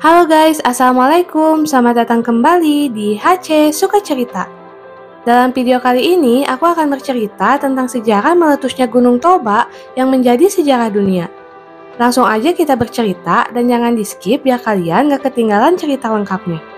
Halo guys, Assalamualaikum. Selamat datang kembali di HC Suka Cerita. Dalam video kali ini, aku akan bercerita tentang sejarah meletusnya Gunung Toba yang menjadi sejarah dunia. Langsung aja kita bercerita dan jangan di skip biar kalian gak ketinggalan cerita lengkapnya.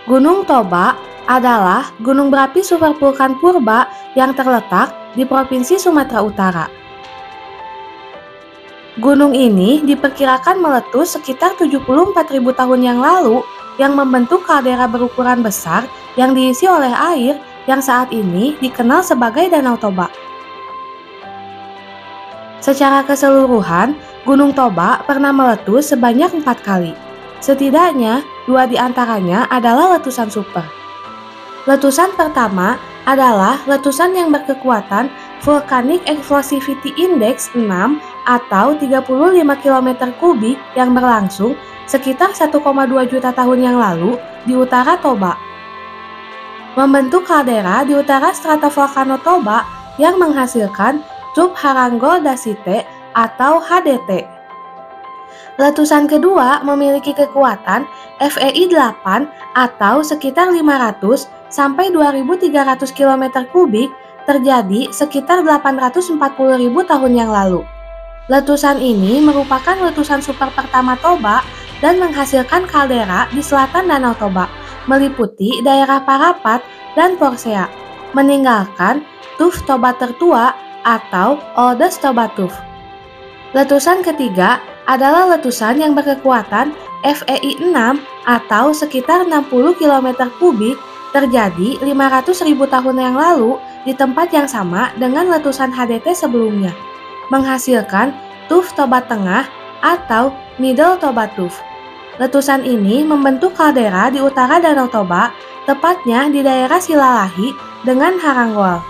Gunung Toba adalah gunung berapi supervulkan purba yang terletak di Provinsi Sumatera Utara. Gunung ini diperkirakan meletus sekitar 74.000 tahun yang lalu yang membentuk kaldera berukuran besar yang diisi oleh air yang saat ini dikenal sebagai Danau Toba. Secara keseluruhan, Gunung Toba pernah meletus sebanyak 4 kali. Setidaknya, 2 di antaranya adalah letusan super. Letusan pertama adalah letusan yang berkekuatan Volcanic Explosivity Index 6 atau 35 km kubik yang berlangsung sekitar 1,2 juta tahun yang lalu di utara Toba. Membentuk kaldera di utara stratovolcano Toba yang menghasilkan Tube Harangol Dacite atau HDT. Letusan kedua memiliki kekuatan FEI 8 atau sekitar 500 sampai 2300 km kubik terjadi sekitar 840.000 tahun yang lalu. Letusan ini merupakan letusan super pertama Toba dan menghasilkan kaldera di selatan Danau Toba, meliputi daerah Parapat dan Porsea, meninggalkan tuf Toba tertua atau Oldest Toba Tuff. Letusan ketiga adalah letusan yang berkekuatan FEI 6 atau sekitar 60 km kubik terjadi 500.000 tahun yang lalu di tempat yang sama dengan letusan HDT sebelumnya, menghasilkan tuf Toba Tengah atau Middle Toba Tuff. Letusan ini membentuk kaldera di utara Danau Toba, tepatnya di daerah Silalahi dengan Harangwal.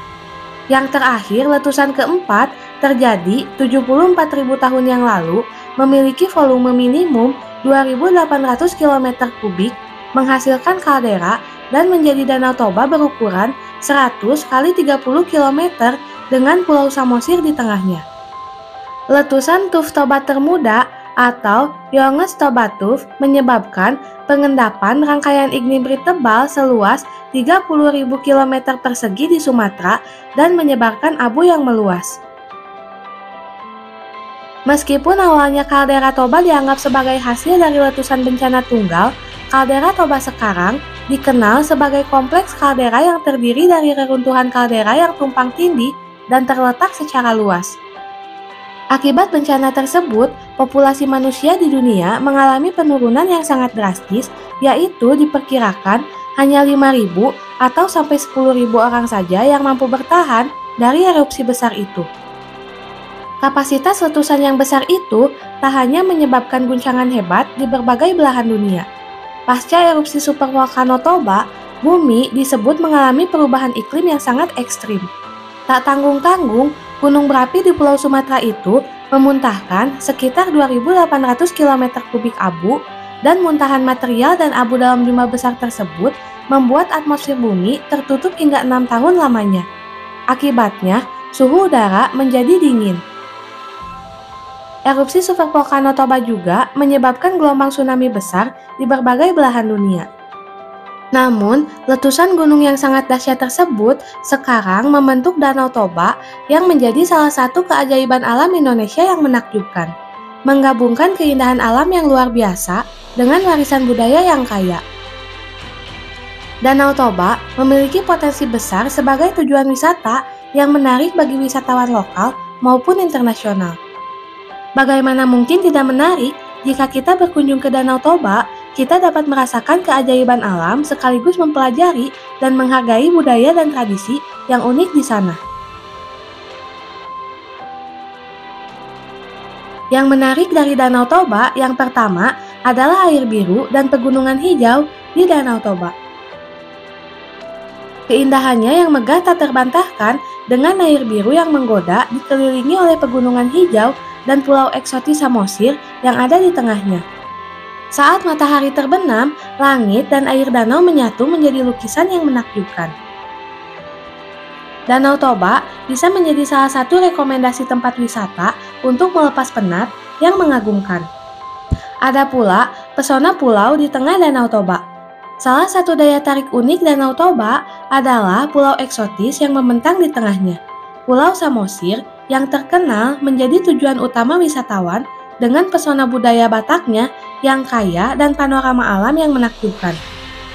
Yang terakhir, letusan keempat terjadi 74.000 tahun yang lalu, memiliki volume minimum 2.800 km kubik, menghasilkan kaldera dan menjadi Danau Toba berukuran 100 kali 30 km dengan Pulau Samosir di tengahnya. Letusan Tuf Toba termuda atau Youngest Toba Tuff menyebabkan pengendapan rangkaian ignimbrite tebal seluas 30.000 km persegi di Sumatera dan menyebarkan abu yang meluas. Meskipun awalnya kaldera Toba dianggap sebagai hasil dari letusan bencana tunggal, kaldera Toba sekarang dikenal sebagai kompleks kaldera yang terdiri dari reruntuhan kaldera yang tumpang tindih dan terletak secara luas. Akibat bencana tersebut, populasi manusia di dunia mengalami penurunan yang sangat drastis, yaitu diperkirakan hanya 5.000 atau sampai 10.000 orang saja yang mampu bertahan dari erupsi besar itu. Kapasitas letusan yang besar itu tak hanya menyebabkan guncangan hebat di berbagai belahan dunia. Pasca erupsi supervolcano Toba, bumi disebut mengalami perubahan iklim yang sangat ekstrim. Tak tanggung-tanggung, gunung berapi di Pulau Sumatera itu memuntahkan sekitar 2.800 km kubik abu, dan muntahan material dan abu dalam jumlah besar tersebut membuat atmosfer bumi tertutup hingga 6 tahun lamanya. Akibatnya, suhu udara menjadi dingin. Erupsi supervolcano Toba juga menyebabkan gelombang tsunami besar di berbagai belahan dunia. Namun, letusan gunung yang sangat dahsyat tersebut sekarang membentuk Danau Toba yang menjadi salah satu keajaiban alam Indonesia yang menakjubkan, menggabungkan keindahan alam yang luar biasa dengan warisan budaya yang kaya. Danau Toba memiliki potensi besar sebagai tujuan wisata yang menarik bagi wisatawan lokal maupun internasional. Bagaimana mungkin tidak menarik jika kita berkunjung ke Danau Toba? Kita dapat merasakan keajaiban alam sekaligus mempelajari dan menghargai budaya dan tradisi yang unik di sana. Yang menarik dari Danau Toba yang pertama adalah air biru dan pegunungan hijau di Danau Toba. Keindahannya yang megah tak terbantahkan dengan air biru yang menggoda dikelilingi oleh pegunungan hijau dan pulau eksotis Samosir yang ada di tengahnya. Saat matahari terbenam, langit dan air danau menyatu menjadi lukisan yang menakjubkan. Danau Toba bisa menjadi salah satu rekomendasi tempat wisata untuk melepas penat yang mengagumkan. Ada pula pesona pulau di tengah Danau Toba. Salah satu daya tarik unik Danau Toba adalah pulau eksotis yang membentang di tengahnya. Pulau Samosir yang terkenal menjadi tujuan utama wisatawan dengan pesona budaya Bataknya yang kaya dan panorama alam yang menakjubkan.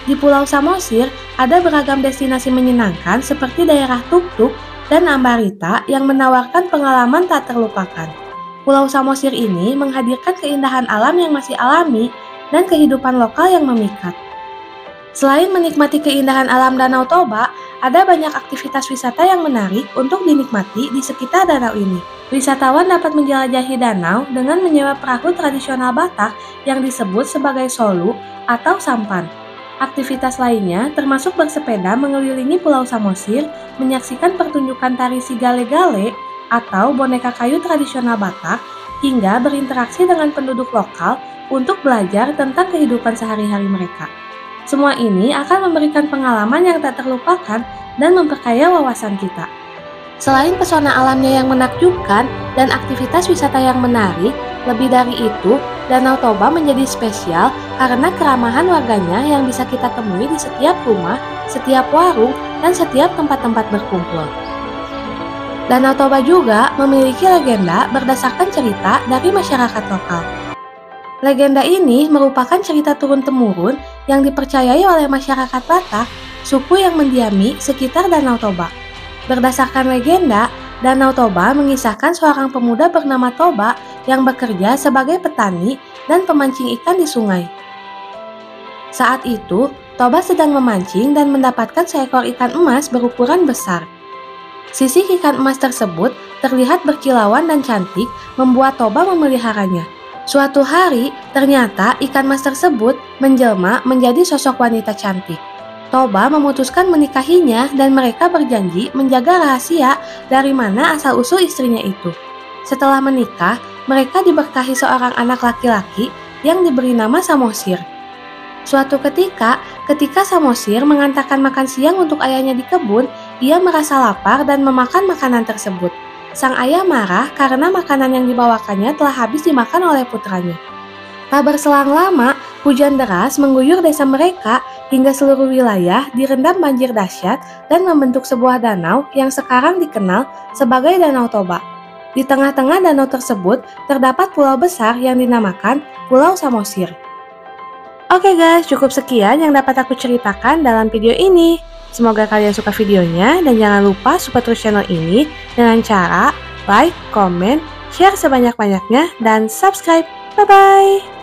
Di Pulau Samosir ada beragam destinasi menyenangkan seperti daerah Tuk-Tuk dan Ambarita yang menawarkan pengalaman tak terlupakan. Pulau Samosir ini menghadirkan keindahan alam yang masih alami dan kehidupan lokal yang memikat. Selain menikmati keindahan alam Danau Toba, ada banyak aktivitas wisata yang menarik untuk dinikmati di sekitar danau ini. Wisatawan dapat menjelajahi danau dengan menyewa perahu tradisional Batak yang disebut sebagai solu atau sampan. Aktivitas lainnya termasuk bersepeda mengelilingi Pulau Samosir, menyaksikan pertunjukan tari si gale-gale atau boneka kayu tradisional Batak, hingga berinteraksi dengan penduduk lokal untuk belajar tentang kehidupan sehari-hari mereka. Semua ini akan memberikan pengalaman yang tak terlupakan dan memperkaya wawasan kita. Selain pesona alamnya yang menakjubkan dan aktivitas wisata yang menarik, lebih dari itu, Danau Toba menjadi spesial karena keramahan warganya yang bisa kita temui di setiap rumah, setiap warung, dan setiap tempat-tempat berkumpul. Danau Toba juga memiliki legenda berdasarkan cerita dari masyarakat lokal. Legenda ini merupakan cerita turun-temurun yang dipercayai oleh masyarakat Batak, suku yang mendiami sekitar Danau Toba. Berdasarkan legenda, Danau Toba mengisahkan seorang pemuda bernama Toba yang bekerja sebagai petani dan pemancing ikan di sungai. Saat itu, Toba sedang memancing dan mendapatkan seekor ikan emas berukuran besar. Sisik ikan emas tersebut terlihat berkilauan dan cantik, membuat Toba memeliharanya. Suatu hari, ternyata ikan emas tersebut menjelma menjadi sosok wanita cantik. Toba memutuskan menikahinya dan mereka berjanji menjaga rahasia dari mana asal-usul istrinya itu. Setelah menikah, mereka diberkahi seorang anak laki-laki yang diberi nama Samosir. Suatu ketika Samosir mengantarkan makan siang untuk ayahnya di kebun, ia merasa lapar dan memakan makanan tersebut. Sang ayah marah karena makanan yang dibawakannya telah habis dimakan oleh putranya. Tak berselang lama, hujan deras mengguyur desa mereka hingga seluruh wilayah direndam banjir dahsyat dan membentuk sebuah danau yang sekarang dikenal sebagai Danau Toba. Di tengah-tengah danau tersebut terdapat pulau besar yang dinamakan Pulau Samosir. Oke guys, cukup sekian yang dapat aku ceritakan dalam video ini. Semoga kalian suka videonya dan jangan lupa support terus channel ini dengan cara like, comment, share sebanyak-banyaknya, dan subscribe. Bye-bye!